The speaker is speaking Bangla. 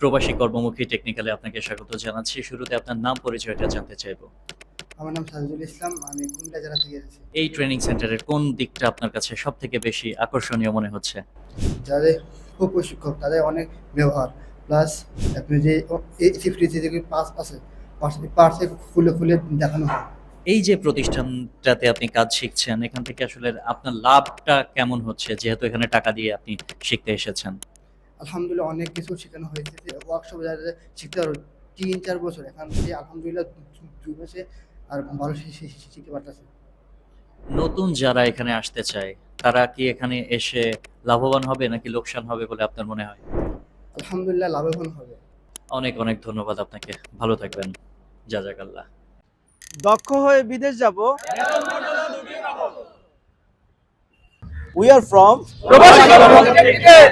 প্রবাসী কর্মমুখী টেকনিক্যালে আপনাকে স্বাগত জানাচ্ছি। শুরুতে আপনার নাম পরিচয়টা জানতে চাইবো। আমার নাম সাজিদুল ইসলাম। আমি কুমিল্লা জেলা থেকে এসেছি। এই ট্রেনিং সেন্টারের কোন দিকটা আপনার কাছে সবথেকে বেশি আকর্ষণীয় মনে হচ্ছে? যাদের প্রশিক্ষক তাদের অনেক ব্যবহার প্লাস আপনি যে সেফটি যে পাস আছে পার্সে খুলে খুলে দেখানো হয়। এই যে প্রতিষ্ঠানটাতে আপনি কাজ শিখছেন, এখান থেকে আসলে আপনার লাভটা কেমন হচ্ছে? যেহেতু এখানে টাকা দিয়ে আপনি শিখতে এসেছেন। আলহামদুলিল্লাহ অনেক কিছু শেখানো হয়েছে, যে ওয়ার্কশপ যারা শিখতে পারো ৩-৪ বছর এখান থেকে আলহামদুলিল্লাহ ২ মাসে আর ভালো শিখতে পারতেছে। নতুন যারা এখানে আসতে চায়, তারা কি এখানে এসে লাভবান হবে নাকি লোকসান হবে বলে আপনার মনে হয়? আলহামদুলিল্লাহ লাভবান হবে। অনেক, অনেক ধন্যবাদ আপনাকে। ভালো থাকবেন। জাযাকাল্লাহ। দক্ষ হয়ে বিদেশ যাব। We are from প্রবাসী কর্মমুখী টেকনিক্যাল।